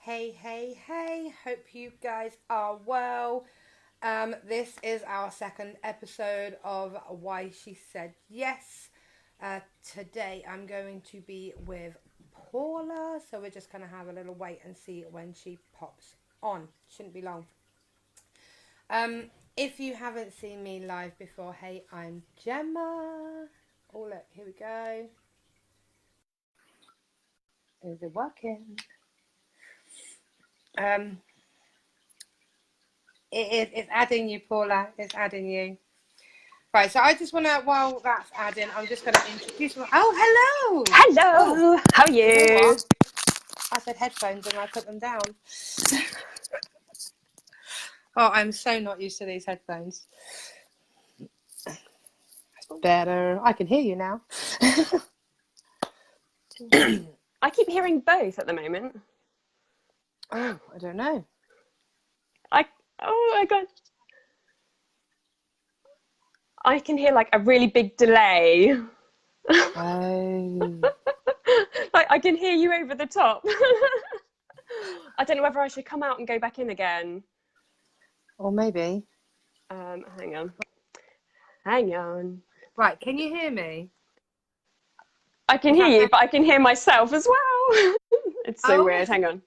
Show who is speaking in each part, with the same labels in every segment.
Speaker 1: Hey, hope you guys are well. This is our second episode of Why She Said Yes. Today I'm going to be with Paula, so we're just going to have a little wait and see when she pops on. Shouldn't be long. If you haven't seen me live before, hey, I'm Gemma. Oh, look, here we go. Is it working? Um, it's adding you, Paula. It's adding you. Right, so I just want to, while that's adding, I'm just going to introduce my. Oh, hello! Oh,
Speaker 2: Hello, how are
Speaker 1: you know
Speaker 2: you?
Speaker 1: what? I said headphones and I put them down. Oh, I'm so not used to these headphones. That's better. I can hear you now.
Speaker 2: I keep hearing both at the moment.
Speaker 1: Oh, I don't know.
Speaker 2: Oh my god. I can hear like a really big delay.
Speaker 1: Oh.
Speaker 2: Like I can hear you over the top. I don't know whether I should come out and go back in again.
Speaker 1: Or maybe.
Speaker 2: Hang on. Hang on.
Speaker 1: Right, can you hear me?
Speaker 2: I can
Speaker 1: Is
Speaker 2: hear
Speaker 1: that
Speaker 2: you,
Speaker 1: better?
Speaker 2: but I can hear myself as well. It's so
Speaker 1: Oh,
Speaker 2: weird. Hang on.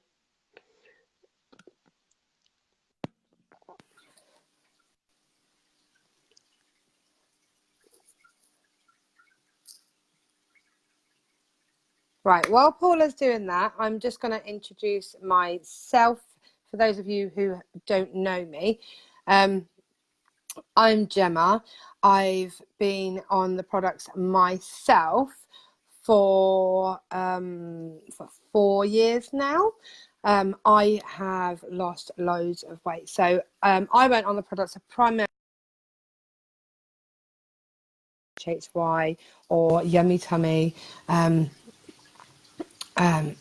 Speaker 1: right. While Paula's doing that, I'm just going to introduce myself for those of you who don't know me. I'm Gemma. I've been on the products myself for 4 years now. I have lost loads of weight. So I went on the products primarily HY or Yummy Tummy,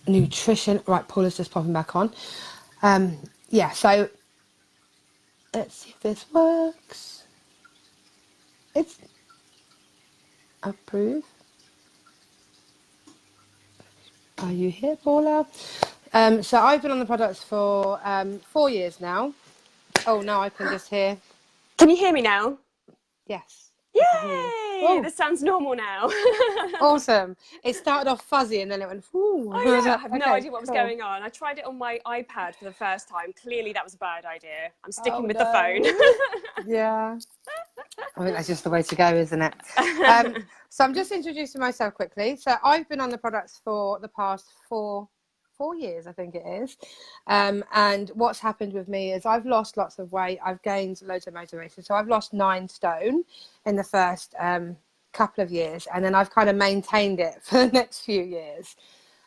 Speaker 1: nutrition. Right, Paula's just popping back on. Yeah, so let's see if this works. It's approved. Are you here, Paula? So I've been on the products for 4 years now. Oh, now I can just hear.
Speaker 2: Can you hear me now?
Speaker 1: Yes, I can hear you.
Speaker 2: Yay!
Speaker 1: Oh,
Speaker 2: This sounds normal now.
Speaker 1: awesome. It started off fuzzy and then it went, ooh. I
Speaker 2: Oh
Speaker 1: was
Speaker 2: yeah, I
Speaker 1: like,
Speaker 2: have no
Speaker 1: okay,
Speaker 2: idea what was
Speaker 1: cool.
Speaker 2: going on. I tried it on my iPad for the first time. Clearly that was a bad idea. I'm sticking
Speaker 1: Oh,
Speaker 2: with the phone.
Speaker 1: no. Yeah. I think that's just the way to go, isn't it? So I'm just introducing myself quickly. So I've been on the products for the past four years, I think it is. And what's happened with me is I've lost lots of weight. I've gained loads of motivation. So I've lost 9 stone in the first couple of years, and then I've kind of maintained it for the next few years.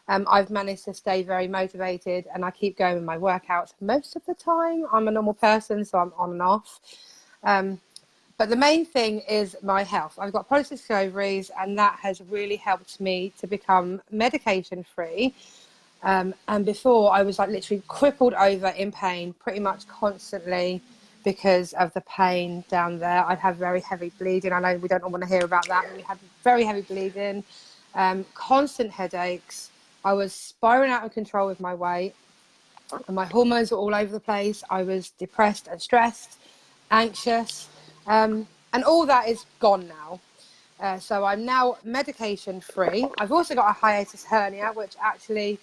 Speaker 1: I've managed to stay very motivated, and I keep going with my workouts most of the time. I'm a normal person, so I'm on and off. But the main thing is my health. I've got polycystic ovaries, and that has really helped me to become medication free. And before, I was like literally crippled over in pain pretty much constantly because of the pain down there. I'd have very heavy bleeding. I know we don't want to hear about that, but we had very heavy bleeding, constant headaches. I was spiraling out of control with my weight, and my hormones were all over the place. I was depressed and stressed, anxious, and all that is gone now. So I'm now medication free. I've also got a hiatus hernia, which actually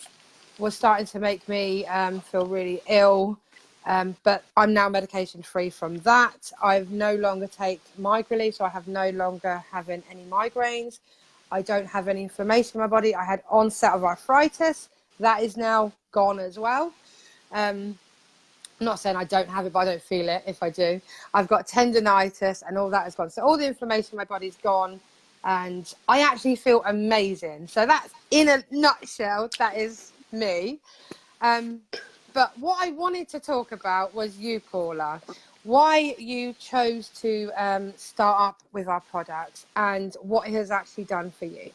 Speaker 1: was starting to make me feel really ill. But I'm now medication free from that. I've no longer take migraine relief, so I have no longer having any migraines. I don't have any inflammation in my body. I had onset of arthritis. That is now gone as well. I'm not saying I don't have it, but I don't feel it if I do. I've got tendonitis and all that has gone. So all the inflammation in my body's gone, and I actually feel amazing. So that's, in a nutshell, that is me. But what I wanted to talk about was you, Paula. Why you chose to start up with our products and what it has actually done for you.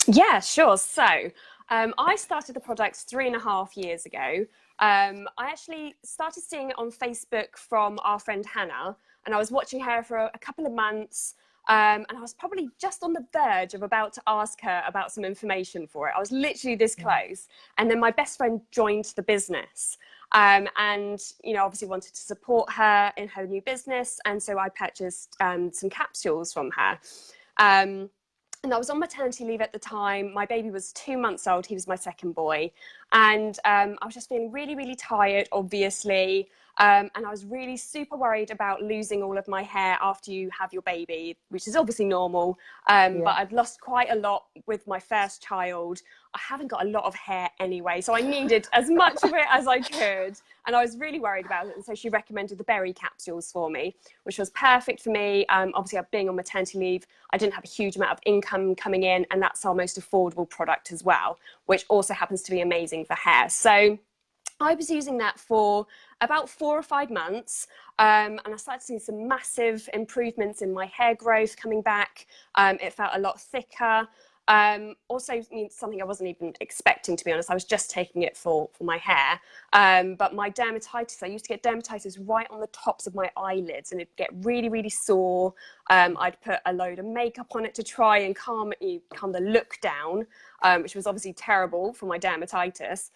Speaker 2: Yeah, sure. So I started the products 3.5 years ago. I actually started seeing it on Facebook from our friend Hannah, and I was watching her for a couple of months. And I was probably just on the verge of about to ask her about some information for it. I was literally this close. And then my best friend joined the business. And, you know, obviously wanted to support her in her new business. And so I purchased some capsules from her. And I was on maternity leave at the time. My baby was 2 months old. He was my second boy. And I was just feeling really, really tired, obviously. And I was really super worried about losing all of my hair after you have your baby, which is obviously normal. But I'd lost quite a lot with my first child. I haven't got a lot of hair anyway, so I needed as much of it as I could. And I was really worried about it. And so she recommended the berry capsules for me, which was perfect for me. Obviously, being on maternity leave, I didn't have a huge amount of income coming in. And that's our most affordable product as well, which also happens to be amazing for hair. So I was using that for about 4 or 5 months, and I started seeing some massive improvements in my hair growth coming back. It felt a lot thicker. Also, something I wasn't even expecting, to be honest. I was just taking it for my hair. But my dermatitis, I used to get dermatitis right on the tops of my eyelids, and it'd get really, really sore. I'd put a load of makeup on it to try and calm the look down, which was obviously terrible for my dermatitis.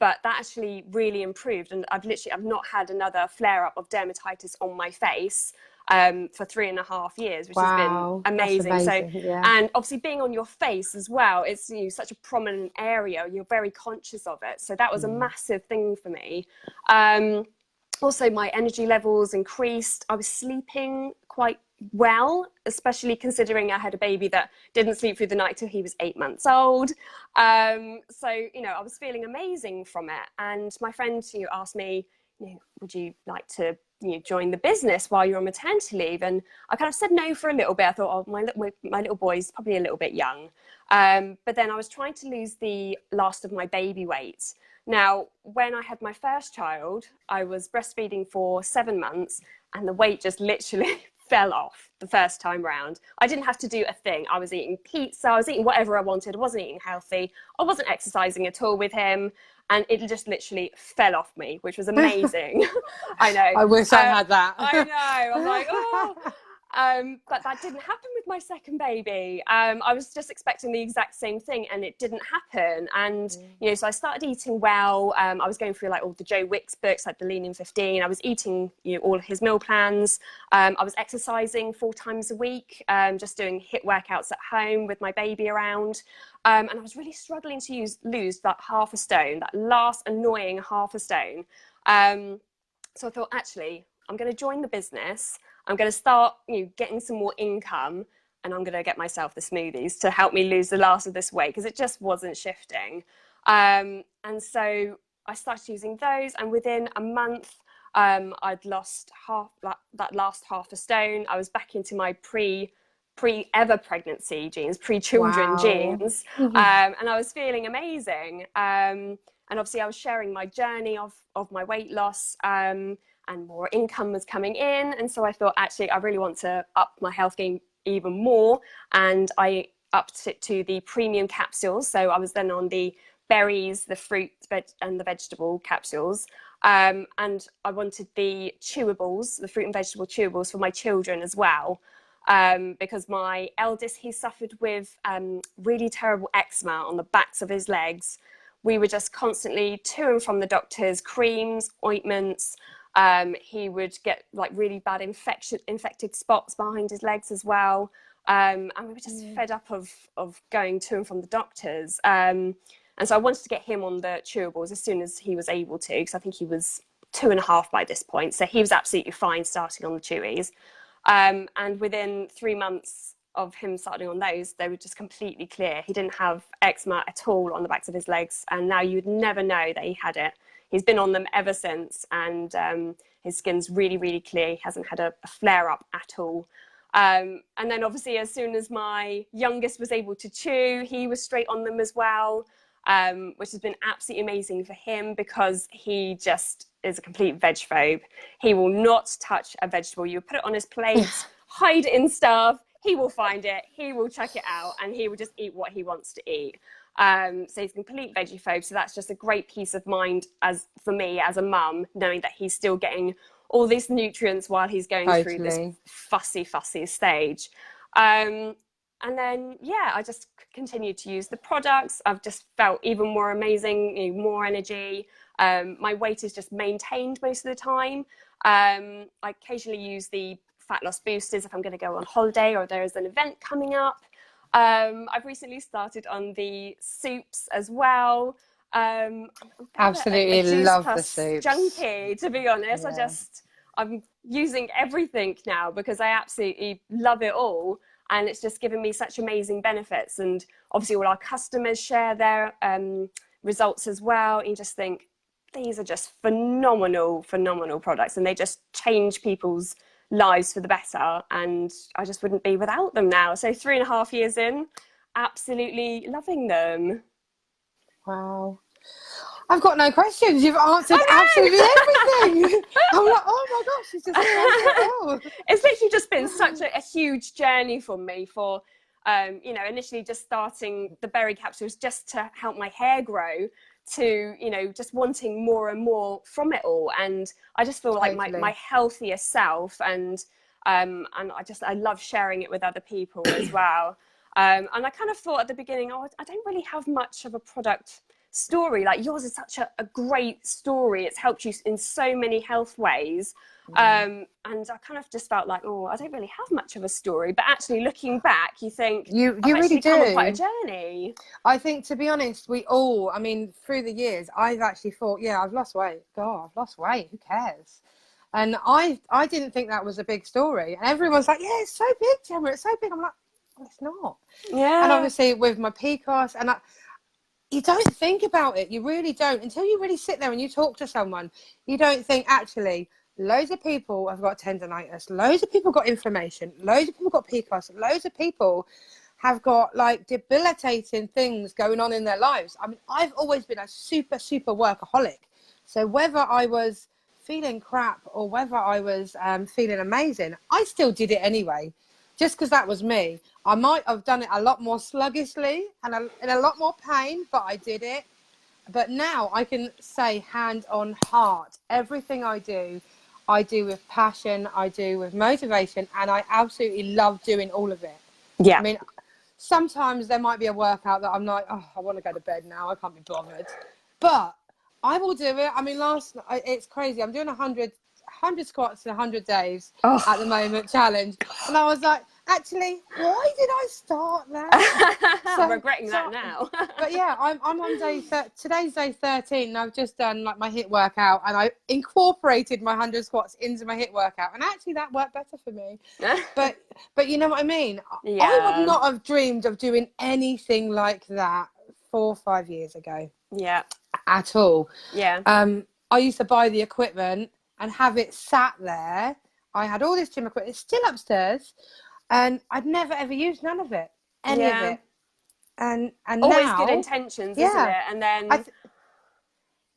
Speaker 2: But that actually really improved, and I've not had another flare up of dermatitis on my face for 3.5 years, which has been amazing.
Speaker 1: That's amazing.
Speaker 2: And obviously being on your face as well, it's such a prominent area, you're very conscious of it. So that was a massive thing for me. Also, my energy levels increased. I was sleeping quite well, especially considering I had a baby that didn't sleep through the night till he was 8 months old. So, I was feeling amazing from it. And my friend, asked me, would you like to, join the business while you're on maternity leave? And I kind of said no for a little bit. I thought, oh, my little boy's probably a little bit young. But then I was trying to lose the last of my baby weight. Now, when I had my first child, I was breastfeeding for 7 months, and the weight just literally fell off the first time round. I didn't have to do a thing. I was eating pizza, I was eating whatever I wanted, I wasn't eating healthy, I wasn't exercising at all with him, and it just literally fell off me, which was amazing. I know.
Speaker 1: I wish I had that.
Speaker 2: I know. I'm like, oh. But that didn't happen with my second baby. I was just expecting the exact same thing, and it didn't happen. And so I started eating well. I was going through like all the Joe Wicks books, like the Lean in 15. I was eating all of his meal plans. I was exercising 4 times a week, just doing HIIT workouts at home with my baby around. And I was really struggling to lose that half a stone, that last annoying half a stone. So I thought, actually, I'm going to join the business. I'm going to start getting some more income, and I'm going to get myself the smoothies to help me lose the last of this weight, because it just wasn't shifting. And so I started using those, and within a month, I'd lost that last half a stone. I was back into my pre-ever pregnancy genes, pre-children genes, and I was feeling amazing. And obviously I was sharing my journey of my weight loss, and more income was coming in. And so I thought, actually, I really want to up my health game even more. And I upped it to the premium capsules. So I was then on the berries, the fruit, and the vegetable capsules. And I wanted the chewables, the fruit and vegetable chewables for my children as well. Because my eldest, he suffered with really terrible eczema on the backs of his legs. We were just constantly to and from the doctors, creams, ointments. He would get like really bad infected spots behind his legs as well. And we were just fed up of going to and from the doctors. And so I wanted to get him on the chewables as soon as he was able to, because I think he was 2.5 by this point. So he was absolutely fine starting on the chewies. And within 3 months of him starting on those, they were just completely clear. He didn't have eczema at all on the backs of his legs. And now you'd never know that he had it. He's been on them ever since, and his skin's really, really clear. He hasn't had a flare up at all. And then obviously, as soon as my youngest was able to chew, he was straight on them as well, which has been absolutely amazing for him, because he just is a complete veg phobe. He will not touch a vegetable. You put it on his plate, hide it in stuff, he will find it, he will check it out, and he will just eat what he wants to eat. So he's a complete veggie phobe. So that's just a great peace of mind for me as a mum, knowing that he's still getting all these nutrients while he's going through this
Speaker 1: Totally.
Speaker 2: fussy stage. And then, yeah, I just continued to use the products. I've just felt even more amazing, you know, more energy. My weight is just maintained most of the time. I occasionally use the fat loss boosters if I'm going to go on holiday or there is an event coming up. I've recently started on the soups as well. I'm a
Speaker 1: Absolutely
Speaker 2: Juice
Speaker 1: love the
Speaker 2: Plus
Speaker 1: soups.
Speaker 2: junkie, to be honest.
Speaker 1: Yeah.
Speaker 2: I'm using everything now because I absolutely love it all. And it's just given me such amazing benefits. And obviously all our customers share their results as well. And you just think, these are just phenomenal products. And they just change people's lives for the better. And I just wouldn't be without them now. So 3.5 years in, absolutely loving them.
Speaker 1: Wow. I've got no questions. You've answered absolutely everything. I'm like, oh my gosh, she's just answered it all.
Speaker 2: It's literally just been such a huge journey for me for, you know, initially just starting the berry capsules just to help my hair grow to, you know, just wanting more and more from it all. And I just feel like my healthier self and I love sharing it with other people as well. And I kind of thought at the beginning, oh, I don't really have much of a product story. Like yours is such a great story. It's helped you in so many health ways. And I kind of just felt like, oh, I don't really have much of a story. But actually looking back, you think,
Speaker 1: you
Speaker 2: I've
Speaker 1: really
Speaker 2: actually come on
Speaker 1: do.
Speaker 2: quite a journey.
Speaker 1: I think, to be honest, we all, I mean, through the years, I've actually thought, yeah, I've lost weight. God, I've lost weight. Who cares? And I didn't think that was a big story. And everyone's like, yeah, it's so big, Gemma. It's so big. I'm like, well, it's not.
Speaker 2: Yeah.
Speaker 1: And obviously with my PCOS, and you don't think about it. You really don't. Until you really sit there and you talk to someone, you don't think, actually, loads of people have got tendinitis. Loads of people got inflammation. Loads of people got PCOS. Loads of people have got like debilitating things going on in their lives. I mean, I've always been a super workaholic. So whether I was feeling crap or whether I was feeling amazing, I still did it anyway, just because that was me. I might have done it a lot more sluggishly and in a lot more pain, but I did it. But now I can say hand on heart, everything I do with passion, I do with motivation, and I absolutely love doing all of it.
Speaker 2: Yeah.
Speaker 1: I mean, sometimes there might be a workout that I'm like, oh, I want to go to bed now. I can't be bothered. But I will do it. I mean, it's crazy. I'm doing 100 squats in 100 days at the moment challenge. And I was like, actually, why did I start that?
Speaker 2: I'm regretting that now.
Speaker 1: But yeah, I'm on today's day 13, and I've just done like my HIIT workout, and I incorporated my 100 squats into my HIIT workout, and actually that worked better for me. But you know what I mean?
Speaker 2: Yeah.
Speaker 1: I would not have dreamed of doing anything like that 4 or 5 years ago.
Speaker 2: Yeah.
Speaker 1: At all.
Speaker 2: Yeah.
Speaker 1: I used to buy the equipment and have it sat there. I had all this gym equipment. It's still upstairs, and I'd never ever used none of it, any of it. And
Speaker 2: always
Speaker 1: now,
Speaker 2: good intentions, isn't it? And then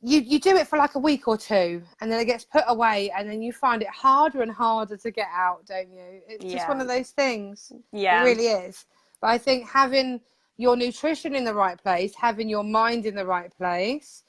Speaker 1: you do it for like a week or two, and then it gets put away, and then you find it harder and harder to get out, don't you? It's just one of those things.
Speaker 2: Yeah.
Speaker 1: It really is. But I think having your nutrition in the right place, having your mind in the right place,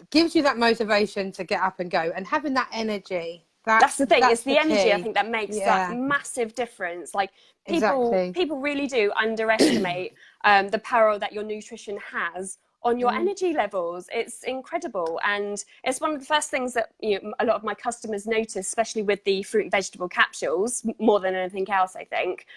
Speaker 1: gives you that motivation to get up and go, and having that energy.
Speaker 2: That's the thing. It's the energy,
Speaker 1: key.
Speaker 2: I think, that makes that massive difference. Like people really do underestimate the power that your nutrition has on your energy levels. It's incredible, and it's one of the first things that a lot of my customers notice, especially with the fruit and vegetable capsules, more than anything else, I think.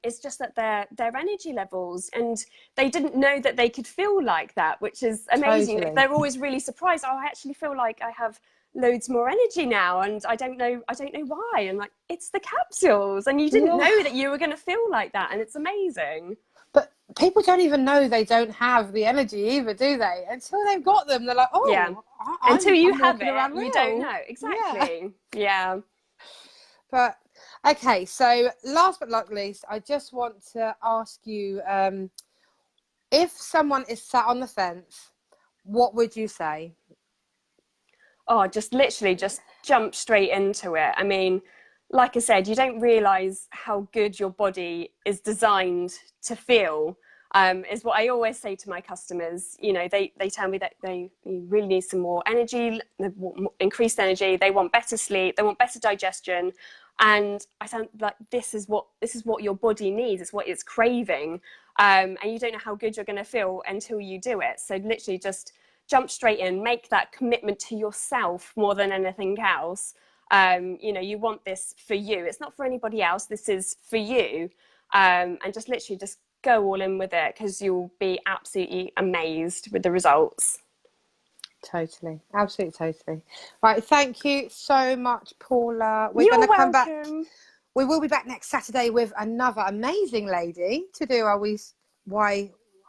Speaker 2: It's just that their energy levels, and they didn't know that they could feel like that, which is amazing.
Speaker 1: Totally.
Speaker 2: They're always really surprised. Oh, I actually feel like I have loads more energy now, and I don't know why. And like, it's the capsules, and you didn't know that you were going to feel like that, and it's amazing.
Speaker 1: But people don't even know they don't have the energy either, do they? Until they've got them, they're like, oh,
Speaker 2: yeah. Until you have it, you don't know. Exactly. Yeah.
Speaker 1: But okay, so last but not least, I just want to ask you, if someone is sat on the fence, what would you say?
Speaker 2: Oh, just literally just jump straight into it. I mean, like I said, you don't realize how good your body is designed to feel is what I always say to my customers. You know, they tell me that they really need some more energy, increased energy. They want better sleep. They want better digestion. And I sound like this is what your body needs. It's what it's craving. And you don't know how good you're going to feel until you do it. So literally just jump straight in, make that commitment to yourself more than anything else. You know, you want this for you. It's not for anybody else. This is for you. And just literally just go all in with it, because you'll be absolutely amazed with the results.
Speaker 1: Totally, absolutely, totally. Right, thank you so much, Paula. We're
Speaker 2: You're
Speaker 1: going to come back.
Speaker 2: welcome.
Speaker 1: We will be back next Saturday with another amazing lady to do our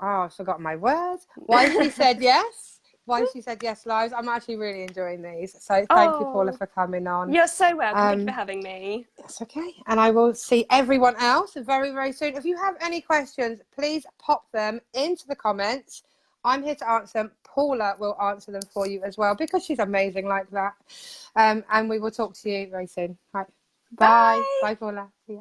Speaker 1: I've forgotten my words. Why she said yes. Why she said yes lives. I'm actually really enjoying these. So thank you, Paula, for coming on.
Speaker 2: You're so welcome. Thank you for having me.
Speaker 1: That's okay. And I will see everyone else very, very soon. If you have any questions, please pop them into the comments. I'm here to answer them. Paula will answer them for you as well, because she's amazing like that. And we will talk to you very soon. Right. Bye. Bye, Paula. See ya.